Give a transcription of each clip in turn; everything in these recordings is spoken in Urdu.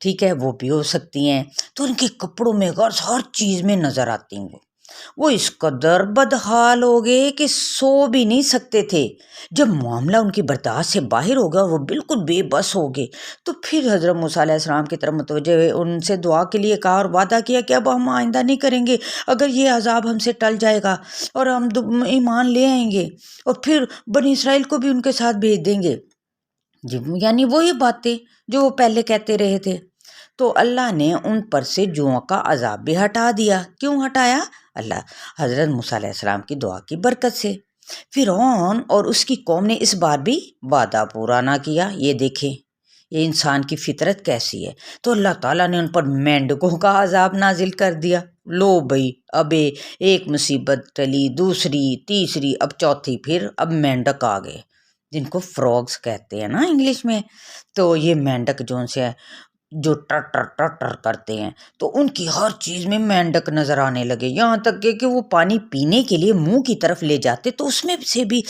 ٹھیک ہے، وہ بھی ہو سکتی ہیں۔ تو ان کے کپڑوں میں غرض ہر چیز میں نظر آتی ہیں وہ اس قدر بدحال ہو گئے کہ سو بھی نہیں سکتے تھے۔ جب معاملہ ان کی برداشت سے باہر ہو گیا، وہ بالکل بے بس ہو گئے، تو پھر حضرت موسیٰ علیہ السلام کی طرف متوجہ ہوئے، ان سے دعا کے لیے کہا اور وعدہ کیا کہ اب ہم آئندہ نہیں کریں گے، اگر یہ عذاب ہم سے ٹل جائے گا اور ہم ایمان لے آئیں گے اور پھر بنی اسرائیل کو بھی ان کے ساتھ بھیج دیں گے۔ جی، یعنی وہی باتیں جو وہ پہلے کہتے رہے تھے۔ تو اللہ نے ان پر سے جوؤں کا عذاب بھی ہٹا دیا۔ کیوں ہٹایا؟ اللہ حضرت موسیٰ علیہ السلام کی دعا کی برکت سے۔ فرعون اور اس کی قوم نے اس بار بھی وعدہ پورا نہ کیا۔ یہ دیکھیں یہ انسان کی فطرت کیسی ہے۔ تو اللہ تعالیٰ نے ان پر مینڈکوں کا عذاب نازل کر دیا۔ لو بھئی، اب ایک مصیبت ٹلی، دوسری، تیسری، اب چوتھی، پھر اب مینڈک آ گئے، جن کو فراگز کہتے ہیں نا انگلش میں۔ تو یہ مینڈک جو سے جو ٹر ٹر ٹر ٹر کرتے ہیں، تو ان کی ہر چیز میں مینڈک نظر آنے لگے، یہاں تک کہ وہ پانی پینے کے لیے منہ کی طرف لے جاتے تو اس میں سے بھی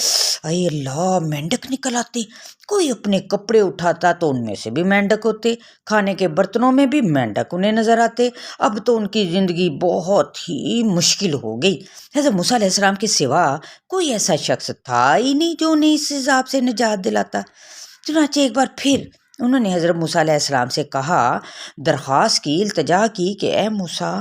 اے اللہ مینڈک نکل آتے۔ کوئی اپنے کپڑے اٹھاتا تو ان میں سے بھی مینڈک ہوتے، کھانے کے برتنوں میں بھی مینڈک انہیں نظر آتے۔ اب تو ان کی زندگی بہت ہی مشکل ہو گئی۔ حضرت موسیٰ علیہ السلام کے سوا کوئی ایسا شخص تھا ہی نہیں جو انہیں اس عذاب سے نجات دلاتا۔ چنانچہ ایک بار پھر انہوں نے حضرت موسیٰ علیہ السلام سے کہا، درخواست کی، التجا کی کہ اے موسیٰ،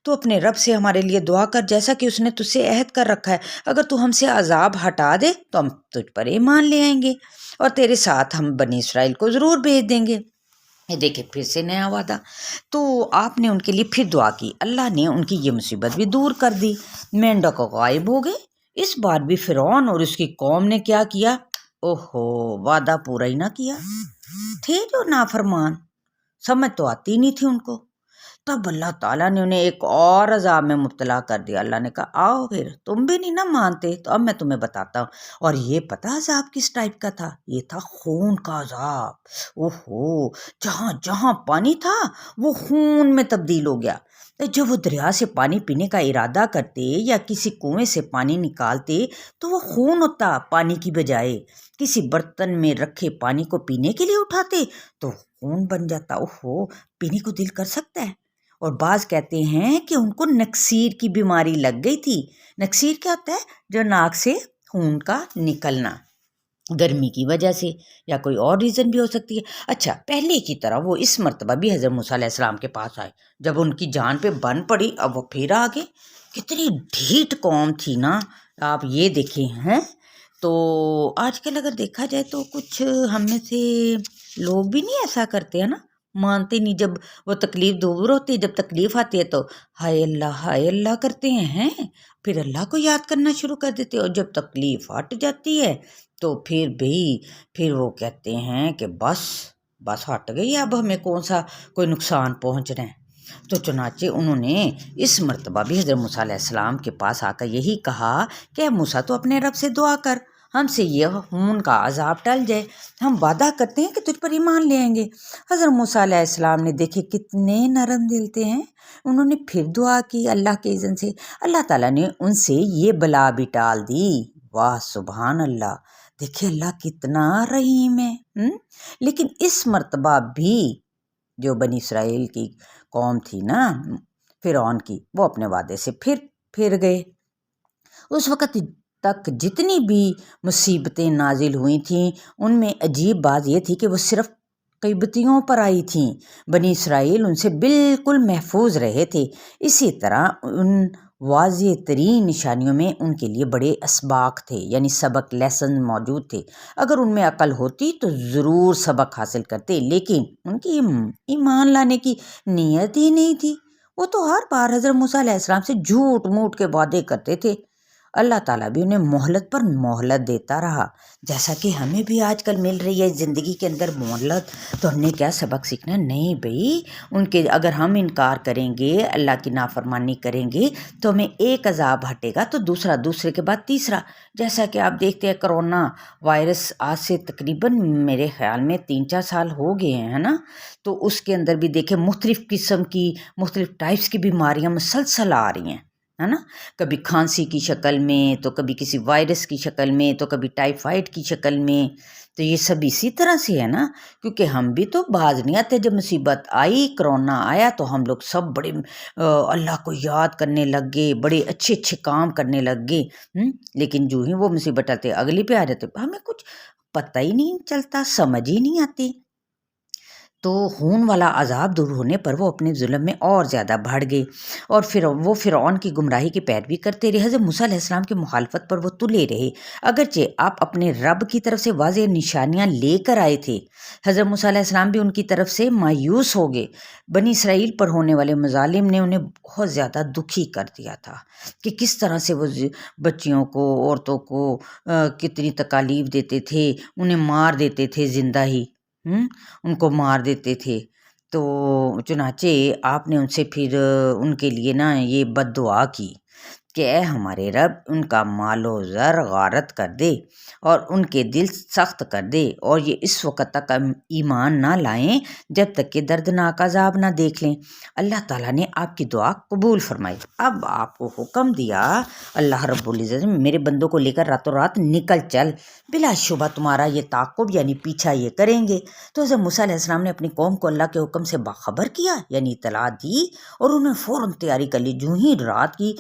تو اپنے رب سے ہمارے لیے دعا کر، جیسا کہ اس نے تجھ سے عہد کر رکھا ہے، اگر تو ہم سے عذاب ہٹا دے تو ہم تجھ پر ایمان لے آئیں گے اور تیرے ساتھ ہم بنی اسرائیل کو ضرور بھیج دیں گے۔ یہ دیکھیں پھر سے نیا وعدہ۔ تو آپ نے ان کے لیے پھر دعا کی، اللہ نے ان کی یہ مصیبت بھی دور کر دی، مینڈک غائب ہو گئے۔ اس بار بھی فرعون اور اس کی قوم نے کیا کیا؟ اوہو، وعدہ پورا ہی نہ کیا، تھے جو نافرمان، سمجھ تو آتی نہیں تھی ان کو۔ تب اللہ تعالیٰ نے انہیں ایک اور عذاب میں مبتلا کر دیا۔ اللہ نے کہا آؤ پھر، تم بھی نہیں نہ مانتے تو اب میں تمہیں بتاتا ہوں۔ اور یہ پتہ عذاب کس ٹائپ کا تھا؟ یہ تھا خون کا عذاب۔ اوہو، جہاں جہاں پانی تھا وہ خون میں تبدیل ہو گیا۔ جب وہ دریا سے پانی پینے کا ارادہ کرتے یا کسی کنویں سے پانی نکالتے تو وہ خون ہوتا پانی کی بجائے۔ کسی برتن میں رکھے پانی کو پینے کے لیے اٹھاتے تو خون بن جاتا۔ اوہو، پینے کو دل کر سکتا ہے؟ اور بعض کہتے ہیں کہ ان کو نکسیر کی بیماری لگ گئی تھی۔ نکسیر کیا ہوتا ہے؟ جو ناک سے خون کا نکلنا، گرمی کی وجہ سے یا کوئی اور ریزن بھی ہو سکتی ہے۔ اچھا، پہلے کی طرح وہ اس مرتبہ بھی حضرت موسیٰ علیہ السلام کے پاس آئے۔ جب ان کی جان پہ بن پڑی اب وہ پھر آگے۔ کتنی ڈھیٹ قوم تھی نا، آپ یہ دیکھیں ہیں۔ تو آج کل اگر دیکھا جائے تو کچھ ہم میں سے لوگ بھی نہیں ایسا کرتے ہیں نا، مانتے نہیں، جب وہ تکلیف دور ہوتی ہے، جب تکلیف آتی ہے تو ہائے اللہ کرتے ہیں، پھر اللہ کو یاد کرنا شروع کر دیتے، اور جب تکلیف ہٹ جاتی ہے تو پھر وہ کہتے ہیں کہ بس ہٹ گئی، اب ہمیں کون سا کوئی نقصان پہنچ رہا ہے۔ تو چنانچہ انہوں نے اس مرتبہ بھی حضرت موسیٰ علیہ السلام کے پاس آ کر یہی کہا کہ اے موسیٰ، تو اپنے رب سے دعا کر، ہم سے یہ خون کا عذاب ٹل جائے، ہم وعدہ کرتے ہیں کہ تجھ پر ایمان لے آئیں گے۔ حضرت موسیٰ علیہ السلام نے دیکھے کتنے نرم دل تھے ہیں، انہوں نے پھر دعا کی اللہ کے اذن سے۔ اللہ تعالیٰ نے ان سے یہ بلا بھی ٹال دی۔ واہ سبحان اللہ، دیکھیں اللہ کتنا رحیم ہے۔ لیکن اس مرتبہ بھی جو بنی اسرائیل کی قوم تھی نا فرعون کی، وہ اپنے وعدے سے پھر گئے۔ اس وقت تک جتنی بھی مصیبتیں نازل ہوئی تھیں ان میں عجیب بات یہ تھی کہ وہ صرف قبطیوں پر آئی تھیں، بنی اسرائیل ان سے بالکل محفوظ رہے تھے۔ اسی طرح ان واضح ترین نشانیوں میں ان کے لیے بڑے اسباق تھے، یعنی سبق، لیسن موجود تھے۔ اگر ان میں عقل ہوتی تو ضرور سبق حاصل کرتے، لیکن ان کی ایمان لانے کی نیت ہی نہیں تھی۔ وہ تو ہر بار حضرت موسیٰ علیہ السلام سے جھوٹ موٹ کے وعدے کرتے تھے۔ اللہ تعالیٰ بھی انہیں مہلت پر مہلت دیتا رہا، جیسا کہ ہمیں بھی آج کل مل رہی ہے زندگی کے اندر مہلت۔ تو ہم نے کیا سبق سیکھنا؟ نہیں بھئی، ان کے اگر ہم انکار کریں گے، اللہ کی نافرمانی کریں گے تو ہمیں ایک عذاب ہٹے گا تو دوسرا، دوسرے کے بعد تیسرا۔ جیسا کہ آپ دیکھتے ہیں کرونا وائرس آج سے تقریباً میرے خیال میں 3-4 سال ہو گئے ہیں نا، تو اس کے اندر بھی دیکھیں مختلف قسم کی، مختلف ٹائپس کی بیماریاں مسلسل آ رہی ہیں۔ ہے نا، کبھی کھانسی کی شکل میں، تو کبھی کسی وائرس کی شکل میں، تو کبھی ٹائیفائڈ کی شکل میں۔ تو یہ سب اسی طرح سے ہے نا، کیونکہ ہم بھی تو باز نہیں آتے۔ جب مصیبت آئی، کرونا آیا، تو ہم لوگ سب بڑے اللہ کو یاد کرنے لگ گئے، بڑے اچھے اچھے کام کرنے لگ گئے، لیکن جو ہی وہ مصیبت آتے اگلی پہ آ جاتے، ہمیں کچھ پتہ ہی نہیں چلتا، سمجھ ہی نہیں آتی۔ تو خون والا عذاب دور ہونے پر وہ اپنے ظلم میں اور زیادہ بڑھ گئے، اور پھر وہ فرعون کی گمراہی کی پیروی کرتے رہے۔ حضرت موسیٰ علیہ السلام کی مخالفت پر وہ تلے رہے، اگرچہ آپ اپنے رب کی طرف سے واضح نشانیاں لے کر آئے تھے۔ حضرت موسیٰ علیہ السلام بھی ان کی طرف سے مایوس ہو گئے۔ بنی اسرائیل پر ہونے والے مظالم نے انہیں بہت زیادہ دکھی کر دیا تھا کہ کس طرح سے وہ بچیوں کو، عورتوں کو کتنی تکالیف دیتے تھے، انہیں مار دیتے تھے، زندہ ہی ان کو مار دیتے تھے۔ تو چنانچہ آپ نے ان سے پھر ان کے لیے نا یہ بد دعا کی کہ اے ہمارے رب، ان کا مال و زر غارت کر دے اور ان کے دل سخت کر دے، اور یہ اس وقت تک ایمان نہ لائیں جب تک کہ دردناک عذاب نہ دیکھ لیں۔ اللہ تعالیٰ نے آپ کی دعا قبول فرمائی۔ اب آپ کو حکم دیا، اللہ رب العزت، میرے بندوں کو لے کر راتوں رات نکل چل، بلا شبہ تمہارا یہ تعاقب یعنی پیچھا یہ کریں گے۔ تو حضرت موسیٰ علیہ السلام نے اپنی قوم کو اللہ کے حکم سے باخبر کیا، یعنی اطلاع دی، اور انہیں فوراً تیاری کر لی۔ جو ہی رات کی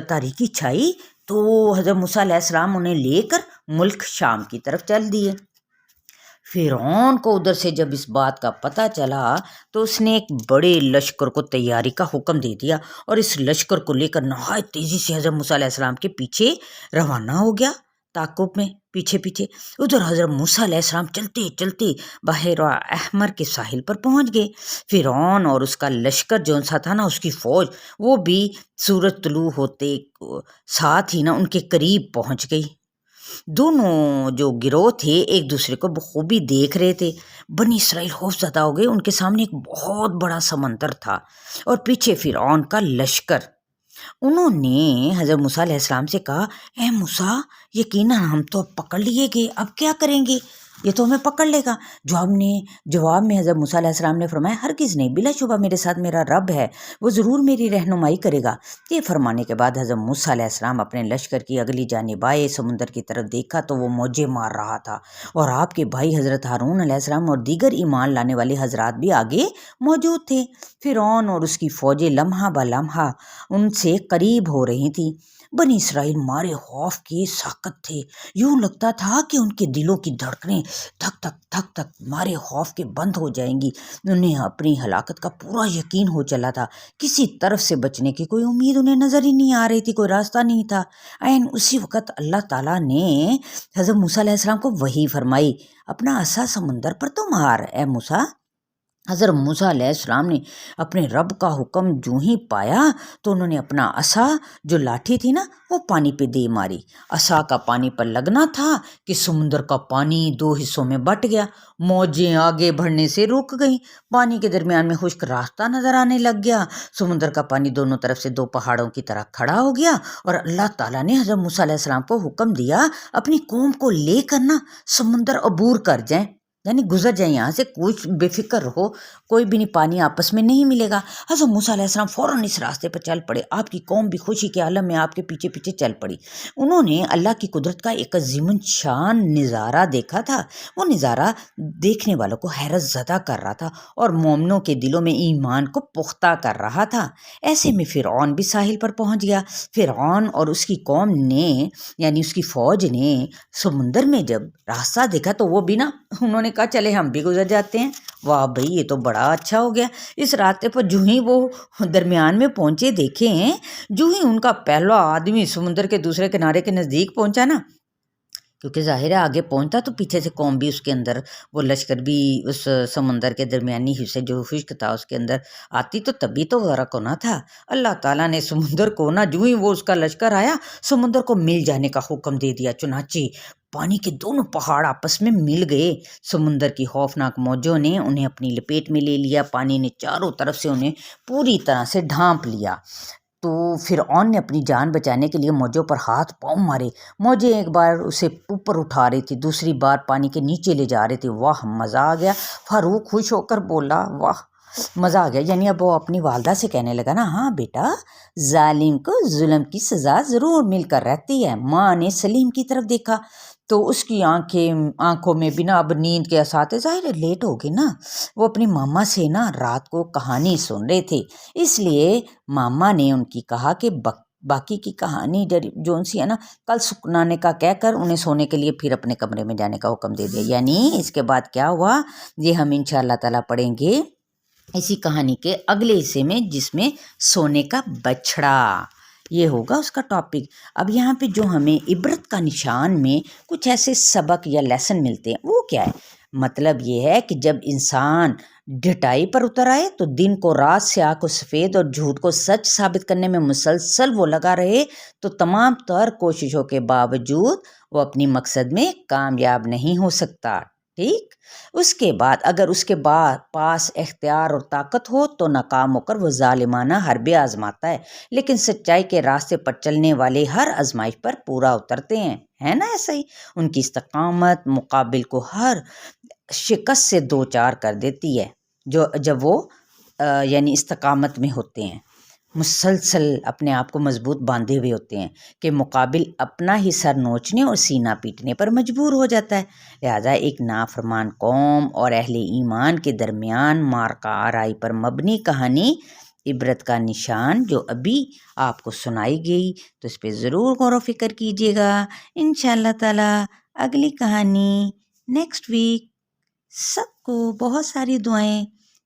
تاریکی چھائی تو حضرت موسیٰ علیہ السلام انہیں لے کر ملک شام کی طرف چل دیے۔ فرعون کو ادھر سے جب اس بات کا پتہ چلا تو اس نے ایک بڑے لشکر کو تیاری کا حکم دے دیا، اور اس لشکر کو لے کر نہایت تیزی سے حضرت موسیٰ علیہ السلام کے پیچھے روانہ ہو گیا، تعاقب میں پیچھے پیچھے۔ ادھر حضرت موسیٰ علیہ السلام چلتے چلتے بحر احمر کے ساحل پر پہنچ گئے۔ فرعون اور اس کا لشکر جو سا تھا نا، اس کی فوج، وہ بھی سورج طلوع ہوتے ساتھ ہی نا ان کے قریب پہنچ گئی۔ دونوں جو گروہ تھے ایک دوسرے کو بخوبی دیکھ رہے تھے۔ بنی اسرائیل خوف زدہ ہو گئے، ان کے سامنے ایک بہت بڑا سمندر تھا اور پیچھے فرعون کا لشکر۔ انہوں نے حضرت موسیٰ علیہ السلام سے کہا، اے موسیٰ، یقیناً ہم تو اب پکڑ لیے گئے، اب کیا کریں گے؟ یہ تو ہمیں پکڑ لے گا۔ جواب میں حضرت موسیٰ علیہ السلام نے فرمایا، ہرگز نہیں، بلا شبہ میرے ساتھ میرا رب ہے، وہ ضرور میری رہنمائی کرے گا۔ یہ فرمانے کے بعد حضرت موسیٰ علیہ السلام اپنے لشکر کی اگلی جانب آئے، سمندر کی طرف دیکھا تو وہ موجیں مار رہا تھا، اور آپ کے بھائی حضرت ہارون علیہ السلام اور دیگر ایمان لانے والے حضرات بھی آگے موجود تھے۔ فرعون اور اس کی فوجیں لمحہ بہ لمحہ ان سے قریب ہو رہی تھیں۔ بنی اسرائیل مارے خوف کے ساکت تھے، یوں لگتا تھا کہ ان کے دلوں کی دھڑکنیں دھک دھک دھک دھک مارے خوف کے بند ہو جائیں گی۔ انہیں اپنی ہلاکت کا پورا یقین ہو چلا تھا، کسی طرف سے بچنے کی کوئی امید انہیں نظر ہی نہیں آ رہی تھی، کوئی راستہ نہیں تھا۔ عین اسی وقت اللہ تعالیٰ نے حضرت موسیٰ علیہ السلام کو وحی فرمائی، اپنا عصا سمندر پر تو مار اے موسیٰ۔ حضرت موسیٰ علیہ السلام نے اپنے رب کا حکم جو ہی پایا تو انہوں نے اپنا عصا، جو لاٹھی تھی نا، وہ پانی پہ دے ماری۔ عصا کا پانی پر لگنا تھا کہ سمندر کا پانی دو حصوں میں بٹ گیا، موجیں آگے بڑھنے سے رک گئیں، پانی کے درمیان میں خشک راستہ نظر آنے لگ گیا، سمندر کا پانی دونوں طرف سے دو پہاڑوں کی طرح کھڑا ہو گیا، اور اللہ تعالیٰ نے حضرت موسیٰ علیہ السلام کو حکم دیا، اپنی قوم کو لے کر نا سمندر عبور کر جائیں، یعنی گزر جائیں یہاں سے، کچھ بے فکر رہو، کوئی بھی نہیں، پانی آپس میں نہیں ملے گا۔ حضرت موسیٰ علیہ السلام فوراً اس راستے پر چل پڑے، آپ کی قوم بھی خوشی کے عالم میں آپ کے پیچھے پیچھے چل پڑی۔ انہوں نے اللہ کی قدرت کا ایک عظیم شان نظارہ دیکھا تھا، وہ نظارہ دیکھنے والوں کو حیرت زدہ کر رہا تھا اور مومنوں کے دلوں میں ایمان کو پختہ کر رہا تھا۔ ایسے میں فرعون بھی ساحل پر پہنچ گیا۔ فرعون اور اس کی قوم نے، یعنی اس کی فوج نے، سمندر میں جب راستہ دیکھا تو وہ بھی نا، انہوں نے کہا چلے ہم بھی گزر جاتے ہیں۔ واہ بھئی، یہ تو بڑا اچھا ہو گیا۔ اس راستے پر جو ہی وہ درمیان میں پہنچے، دیکھیں جو ہی ان کا پہلا آدمی سمندر کے دوسرے کنارے کے نزدیک پہنچا نا، کیونکہ ظاہر ہے آگے پہنچتا تو پیچھے سے قوم بھی اس کے اندر، وہ لشکر بھی اس سمندر کے درمیانی حصے جو خشک تھا اس کے اندر آتی تو تبھی تو غرق ہونا تھا۔ اللہ تعالیٰ نے سمندر کو نا، جو ہی وہ اس کا لشکر آیا، سمندر کو مل جانے کا حکم دے دیا، چنانچہ پانی کے دونوں پہاڑ آپس میں مل گئے۔ سمندر کی خوفناک موجوں نے انہیں اپنی لپیٹ میں لے لیا، پانی نے چاروں طرف سے انہیں پوری طرح سے ڈھانپ لیا۔ تو فرعون نے اپنی جان بچانے کے لیے موجوں پر ہاتھ پاؤں مارے، موجیں ایک بار اسے اوپر اٹھا رہی تھی، دوسری بار پانی کے نیچے لے جا رہے تھے۔ واہ، مزہ آ گیا۔ فاروق خوش ہو کر بولا، واہ مزہ آ گیا. یعنی اب وہ اپنی والدہ سے کہنے لگا نا ہاں بیٹا ظالم کو ظلم کی سزا ضرور مل کر رہتی ہے. ماں نے سلیم کی طرف دیکھا تو اس کی آنکھوں میں بھی نا اب نیند کے اثاثے ظاہر لیٹ ہو گئے نا. وہ اپنی ماما سے نا رات کو کہانی سن رہے تھے اس لیے ماما نے ان کی کہا کہ باقی کی کہانی جو سی ہے نا کل سنانے کا کہہ کر انہیں سونے کے لیے پھر اپنے کمرے میں جانے کا حکم دے دیا. یعنی اس کے بعد کیا ہوا یہ ہم انشاءاللہ تعالیٰ پڑھیں گے اسی کہانی کے اگلے حصے میں جس میں سونے کا بچھڑا یہ ہوگا اس کا ٹاپک. اب یہاں پہ جو ہمیں عبرت کا نشان میں کچھ ایسے سبق یا لیسن ملتے ہیں وہ کیا ہے. مطلب یہ ہے کہ جب انسان ڈٹائی پر اتر آئے تو دن کو رات سیاہ کو سفید اور جھوٹ کو سچ ثابت کرنے میں مسلسل وہ لگا رہے تو تمام تر کوششوں کے باوجود وہ اپنی مقصد میں کامیاب نہیں ہو سکتا. ٹھیک. اس کے بعد اگر اس کے پاس اختیار اور طاقت ہو تو ناکام ہو کر وہ ظالمانہ حربے آزماتا ہے لیکن سچائی کے راستے پر چلنے والے ہر آزمائش پر پورا اترتے ہیں. ہے نا ایسا ہی ان کی استقامت مقابل کو ہر شکست سے دو چار کر دیتی ہے جب وہ یعنی استقامت میں ہوتے ہیں مسلسل اپنے آپ کو مضبوط باندھے ہوئے ہوتے ہیں کہ مقابل اپنا ہی سر نوچنے اور سینہ پیٹنے پر مجبور ہو جاتا ہے. لہذا ایک نافرمان قوم اور اہل ایمان کے درمیان مارکا آرائی پر مبنی کہانی عبرت کا نشان جو ابھی آپ کو سنائی گئی تو اس پہ ضرور غور و فکر کیجیے گا. انشاءاللہ تعالی اگلی کہانی نیکسٹ ویک. سب کو بہت ساری دعائیں.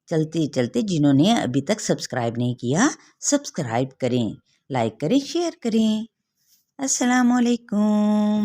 چلتے چلتے جنہوں نے ابھی تک سبسکرائب نہیں کیا سبسکرائب کریں لائک کریں شیئر کریں. السلام علیکم.